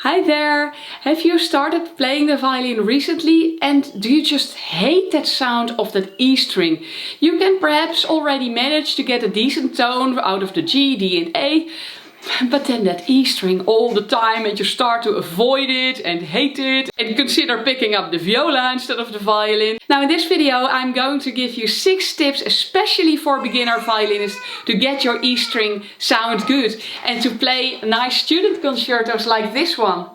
Hi there! Have you started playing the violin recently and do you just hate that sound of that E string? You can perhaps already manage to get a decent tone out of the G, D and A, but then that E string all the time and you start to avoid it and hate it and consider picking up the viola instead of the violin. Now in this video I'm going to give you 6 tips especially for beginner violinists to get your E string sound good and to play nice student concertos like this one.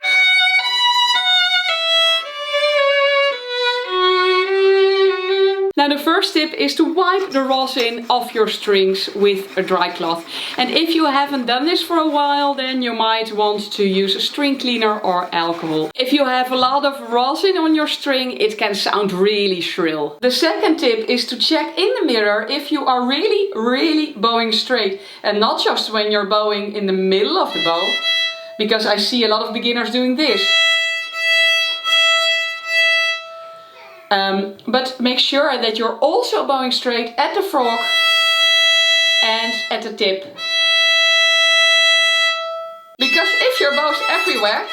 Now the first tip is to wipe the rosin off your strings with a dry cloth. And if you haven't done this for a while, then you might want to use a string cleaner or alcohol. If you have a lot of rosin on your string, it can sound really shrill. The second tip is to check in the mirror if you are really bowing straight and not just when you're bowing in the middle of the bow, because I see a lot of beginners doing this. But make sure that you're also bowing straight at the frog and at the tip. Because if your bow's everywhere,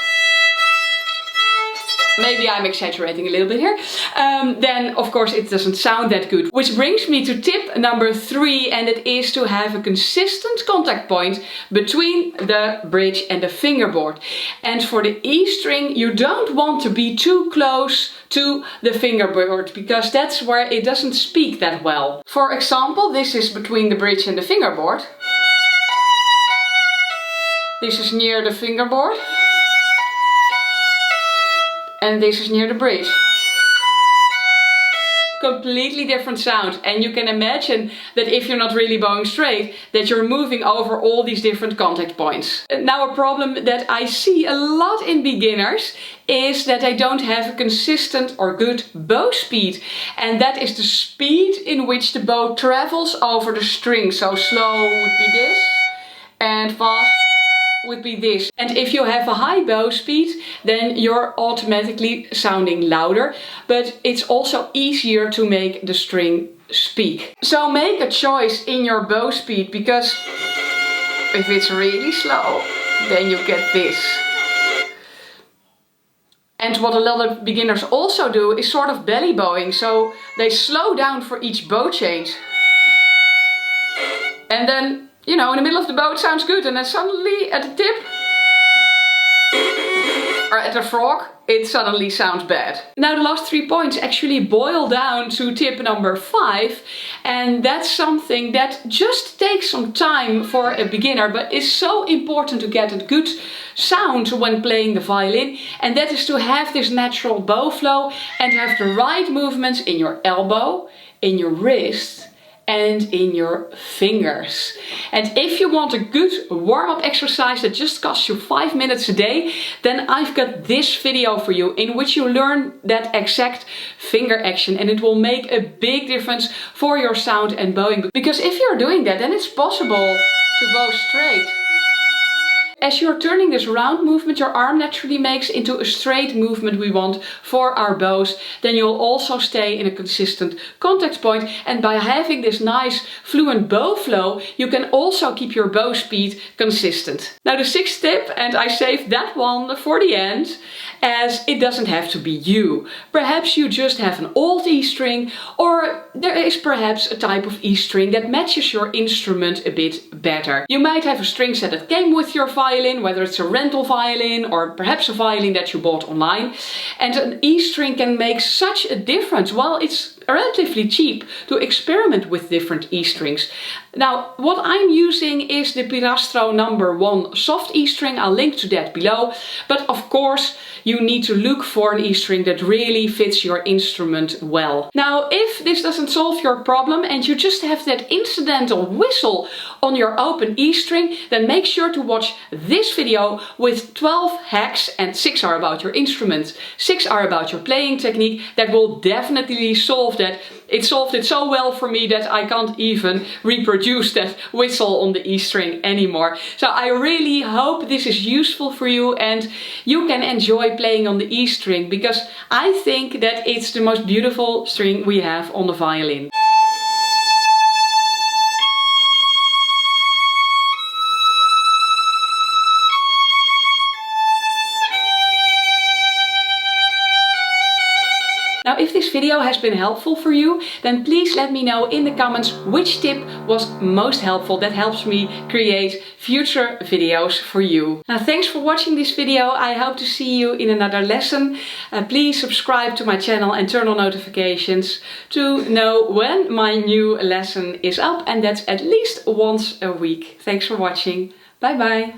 maybe I'm exaggerating a little bit here, then of course it doesn't sound that good. Which brings me to tip number 3, and it is to have a consistent contact point between the bridge and the fingerboard. And for the E string you don't want to be too close to the fingerboard because that's where it doesn't speak that well. For example, this is between the bridge and the fingerboard. This is near the fingerboard. And this is near the bridge. Completely different sound, and you can imagine that if you're not really bowing straight, that you're moving over all these different contact points. Now a problem that I see a lot in beginners is that they don't have a consistent or good bow speed, and that is the speed in which the bow travels over the string. So slow would be this and fast would be this. And if you have a high bow speed, then you're automatically sounding louder, but it's also easier to make the string speak. So make a choice in your bow speed, because if it's really slow, then you get this. And what a lot of beginners also do is sort of belly bowing, so they slow down for each bow change. And then, you know, in the middle of the bow it sounds good, and then suddenly at the tip or at the frog it suddenly sounds bad. Now the last 3 points actually boil down to tip number 5, and that's something that just takes some time for a beginner but is so important to get a good sound when playing the violin, and that is to have this natural bow flow and have the right movements in your elbow, in your wrist and in your fingers. And if you want a good warm-up exercise that just costs you 5 minutes a day, then I've got this video for you in which you learn that exact finger action, and it will make a big difference for your sound and bowing. Because if you're doing that, then it's possible to bow straight. As you're turning this round movement, your arm naturally makes into a straight movement we want for our bows. Then you'll also stay in a consistent contact point. And by having this nice fluent bow flow, you can also keep your bow speed consistent. Now the 6th tip, and I saved that one for the end, as it doesn't have to be you. Perhaps you just have an old E string, or there is perhaps a type of E string that matches your instrument a bit better. You might have a string set that came with your violin, whether it's a rental violin or perhaps a violin that you bought online. And an E string can make such a difference while it's relatively cheap to experiment with different E strings. Now what I'm using is the Pirastro number 1 soft E string. I'll link to that below, but of course you need to look for an E string that really fits your instrument well. Now if this doesn't solve your problem and you just have that incidental whistle on your open E string, then make sure to watch this video with 12 hacks, and 6 are about your instrument, 6 are about your playing technique. That will definitely solve that. It solved it so well for me that I can't even reproduce that whistle on the E string anymore. So I really hope this is useful for you and you can enjoy playing on the E string, because I think that it's the most beautiful string we have on the violin. Now, if this video has been helpful for you, then please let me know in the comments which tip was most helpful. That helps me create future videos for you. Now, thanks for watching this video. I hope to see you in another lesson. Please subscribe to my channel and turn on notifications to know when my new lesson is up, and that's at least once a week. Thanks for watching. Bye bye.